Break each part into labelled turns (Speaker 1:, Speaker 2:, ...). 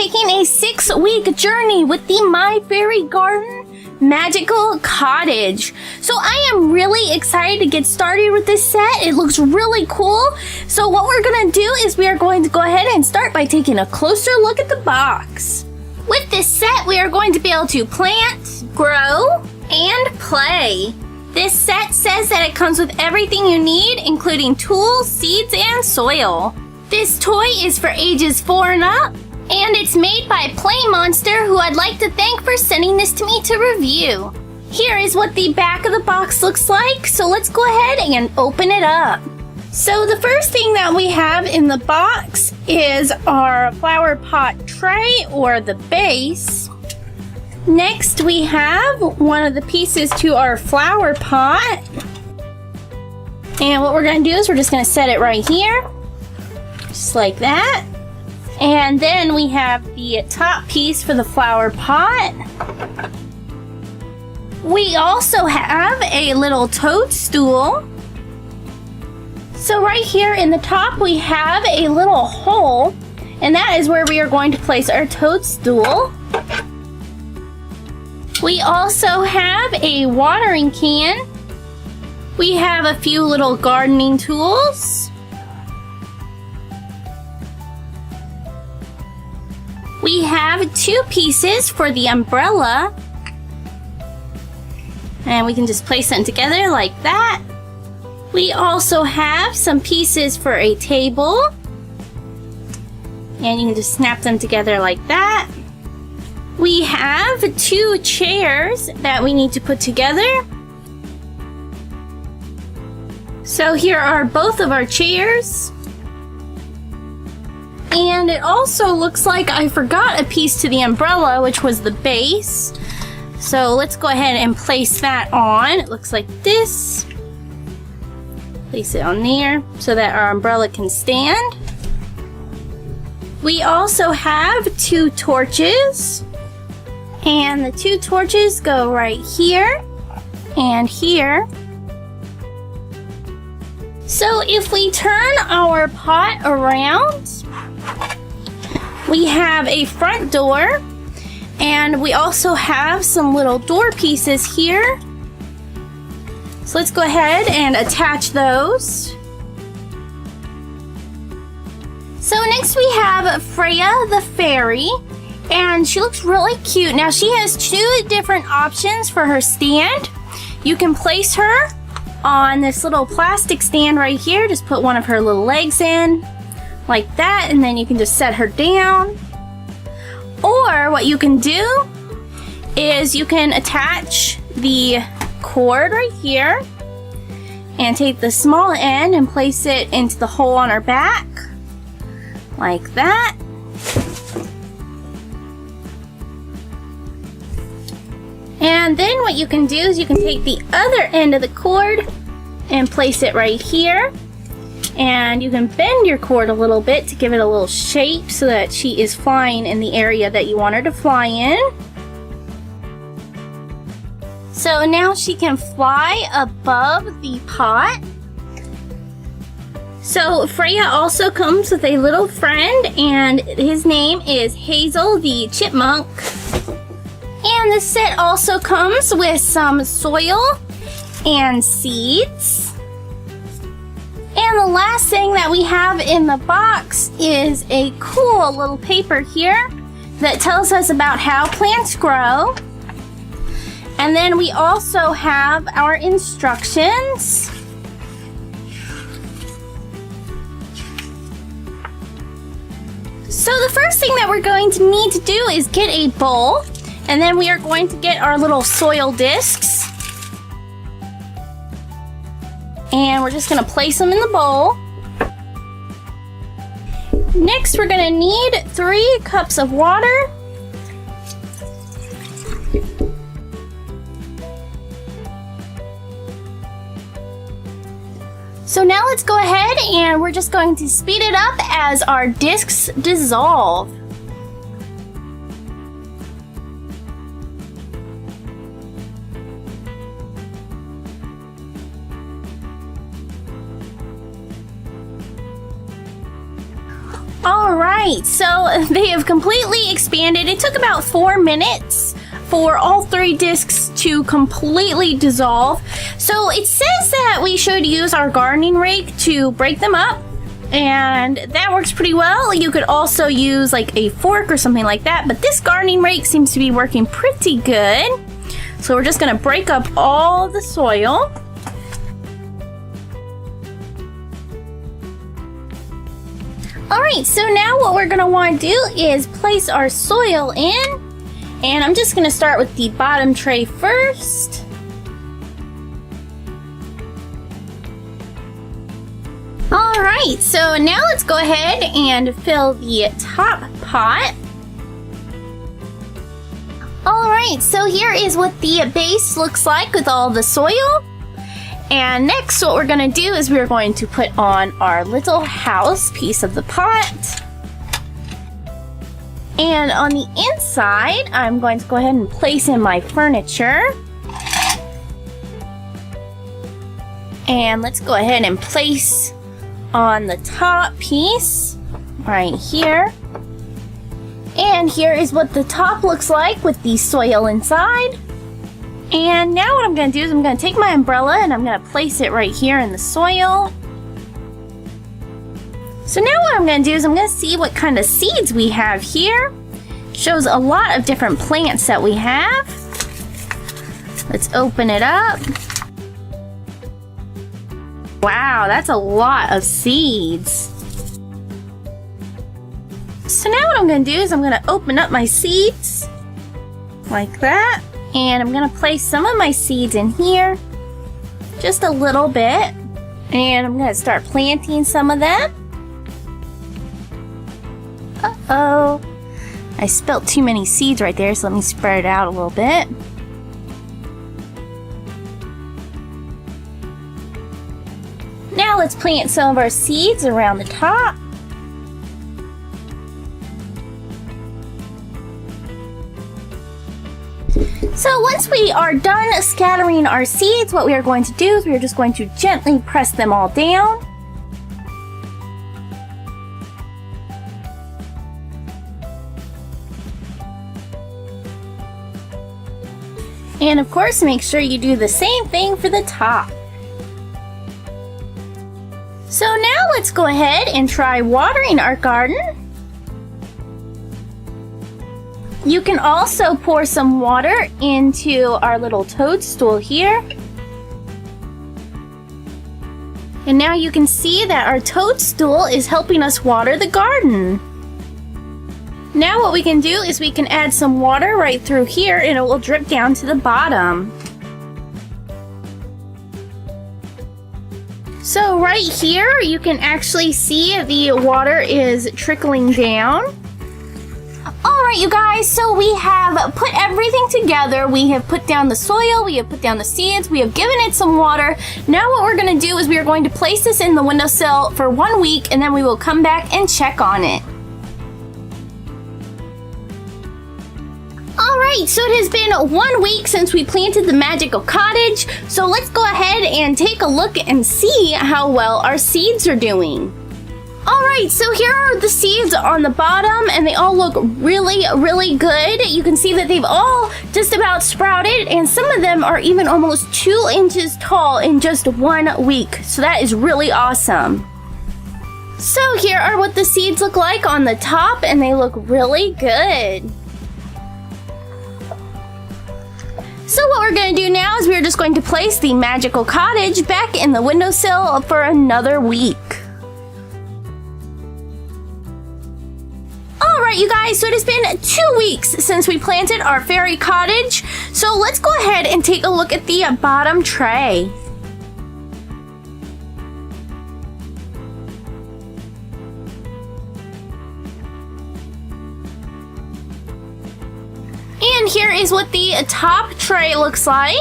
Speaker 1: taking a 6-week journey with the My Fairy Garden Magical Cottage. So I am really excited to get started with this set. It looks really cool. So what we're gonna do is we are going to go ahead and start by taking a closer look at the box. With this set, we are going to be able to plant, grow, and play. This set says that it comes with everything you need, including tools, seeds, and soil. This toy is for ages 4 and up, and it's made by Play Monster, who I'd like to thank for sending this to me to review. Here is what the back of the box looks like, so let's go ahead and open it up. So the first thing that we have in the box is our flower pot tray, or the base. Next we have one of the pieces to our flower pot. And what we're going to do is we're just going to set it right here. Just like that. And then we have the top piece for the flower pot. We also have a little toadstool. So right here in the top we have a little hole, and that is where we are going to place our toadstool. We also have a watering can. We have a few little gardening tools. We have 2 pieces for the umbrella. And we can just place them together like that. We also have some pieces for a table. And you can just snap them together like that. We have 2 chairs that we need to put together. So here are both of our chairs. And it also looks like I forgot a piece to the umbrella, which was the base. So let's go ahead and place that on. It looks like this. Place it on there so that our umbrella can stand. We also have 2 torches. And the 2 torches go right here and here. So if we turn our pot around, we have a front door, and we also have some little door pieces here. So let's go ahead and attach those. So next we have Freya the fairy. And she looks really cute. Now she has 2 different options for her stand. You can place her on this little plastic stand right here. Just put one of her little legs in, like that, and then you can just set her down. Or what you can do is you can attach the cord right here and take the small end and place it into the hole on her back, like that. And then what you can do is you can take the other end of the cord and place it right here. And you can bend your cord a little bit to give it a little shape so that she is flying in the area that you want her to fly in. So now she can fly above the pot. So Freya also comes with a little friend, and his name is Hazel the Chipmunk. And the set also comes with some soil and seeds. And the last thing that we have in the box is a cool little paper here that tells us about how plants grow. And then we also have our instructions. So the first thing that we're going to need to do is get a bowl. And then we are going to get our little soil discs. And we're just going to place them in the bowl. Next, we're going to need 3 cups of water. So now let's go ahead and we're just going to speed it up as our discs dissolve. Alright, so they have completely expanded. It took about 4 minutes for all 3 discs to completely dissolve. So it says that we should use our gardening rake to break them up, and that works pretty well. You could also use like a fork or something like that, but this gardening rake seems to be working pretty good. So we're just gonna break up all the soil. Alright, so now what we're going to want to do is place our soil in. And I'm just going to start with the bottom tray first. Alright, so now let's go ahead and fill the top pot. Alright, so here is what the base looks like with all the soil. And next what we're going to do is we're going to put on our little house piece of the pot. And on the inside, I'm going to go ahead and place in my furniture. And let's go ahead and place on the top piece right here. And here is what the top looks like with the soil inside. And now what I'm going to do is I'm going to take my umbrella and I'm going to place it right here in the soil. So now what I'm going to do is I'm going to see what kind of seeds we have here. It shows a lot of different plants that we have. Let's open it up. Wow, that's a lot of seeds. So now what I'm going to do is I'm going to open up my seeds like that. And I'm going to place some of my seeds in here, just a little bit. And I'm going to start planting some of them. Uh-oh. I spilled too many seeds right there, so let me spread it out a little bit. Now let's plant some of our seeds around the top. So once we are done scattering our seeds, what we are going to do is we are just going to gently press them all down. And of course, make sure you do the same thing for the top. So now let's go ahead and try watering our garden. You can also pour some water into our little toadstool here. And now you can see that our toadstool is helping us water the garden. Now what we can do is we can add some water right through here and it will drip down to the bottom. So right here you can actually see the water is trickling down. Alright you guys, so we have put everything together. We have put down the soil, we have put down the seeds, we have given it some water. Now what we're going to do is we are going to place this in the windowsill for 1 week and then we will come back and check on it. Alright, so it has been 1 week since we planted the magical cottage, so let's go ahead and take a look and see how well our seeds are doing. Alright, so here are the seeds on the bottom and they all look really good. You can see that they've all just about sprouted and some of them are even almost 2 inches tall in just 1 week. So that is really awesome. So here are what the seeds look like on the top and they look really good. So what we're going to do now is we're just going to place the magical cottage back in the windowsill for another week. Alright you guys, so it has been 2 weeks since we planted our fairy cottage. So let's go ahead and take a look at the bottom tray. And here is what the top tray looks like.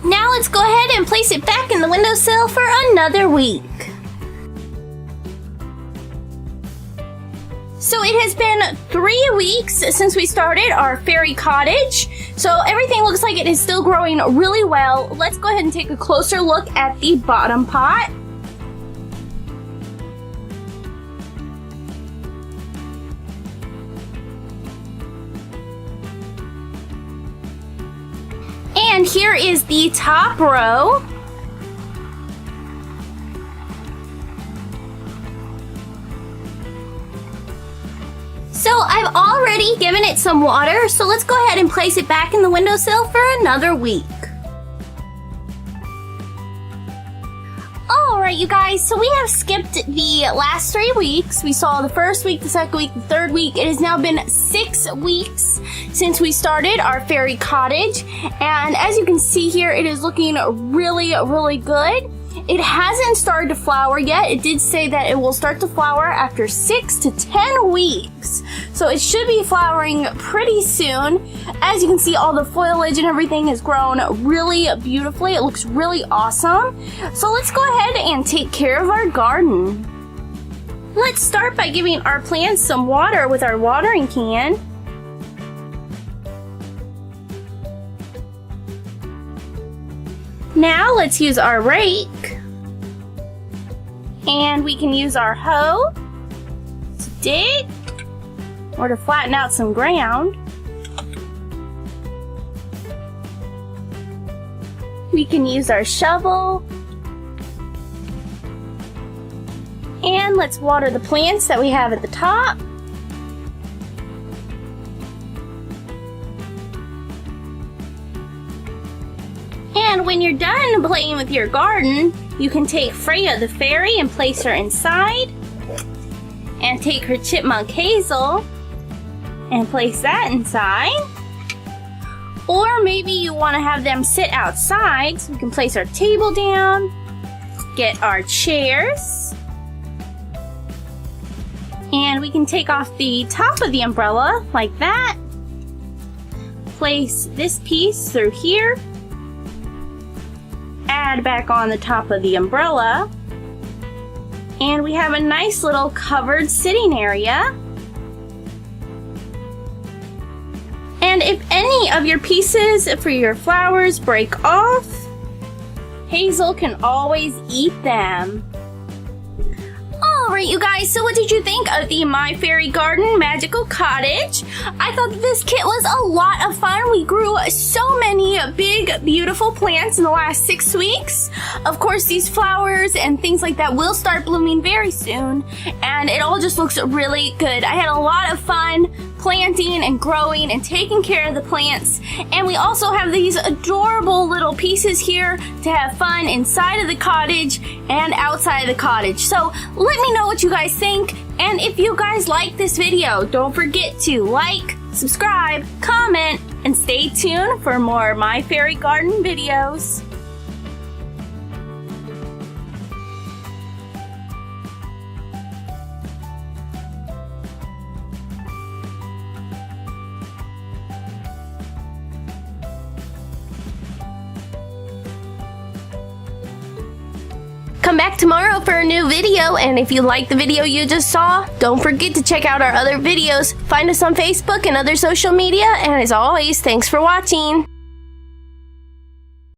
Speaker 1: Now let's go ahead and place it back in the windowsill for another week. So it has been 3 weeks since we started our fairy cottage. So everything looks like it is still growing really well. Let's go ahead and take a closer look at the bottom pot. And here is the top row. So I've already given it some water, so let's go ahead and place it back in the windowsill for another week. Alright you guys, so we have skipped the last 3 weeks. We saw the first week, the second week, the third week. It has now been 6 weeks since we started our fairy cottage. And as you can see here, it is looking really, really good. It hasn't started to flower yet. It did say that it will start to flower after 6 to 10 weeks. So it should be flowering pretty soon. As you can see, all the foliage and everything has grown really beautifully. It looks really awesome. So let's go ahead and take care of our garden. Let's start by giving our plants some water with our watering can. Now let's use our rake, and we can use our hoe to dig or to flatten out some ground. We can use our shovel, and let's water the plants that we have at the top. And when you're done playing with your garden, you can take Freya the fairy and place her inside. And take her chipmunk Hazel and place that inside. Or maybe you want to have them sit outside, so we can place our table down, get our chairs, and we can take off the top of the umbrella like that. Place this piece through here. Add back on the top of the umbrella, and we have a nice little covered sitting area. And if any of your pieces for your flowers break off, Hazel can always eat them. Alright you guys, so what did you think of the My Fairy Garden Magical Cottage? I thought that this kit was a lot of fun. We grew so many big, beautiful plants in the last 6 weeks. Of course, these flowers and things like that will start blooming very soon, and it all just looks really good. I had a lot of fun planting and growing and taking care of the plants, and we also have these adorable little pieces here to have fun inside of the cottage and outside of the cottage. So let me know what you guys think, and if you guys like this video, don't forget to like, subscribe, comment, and stay tuned for more My Fairy Garden videos. Come back tomorrow for a new video, and if you like the video you just saw, don't forget to check out our other videos. Find us on Facebook and other social media, and as always, thanks for watching.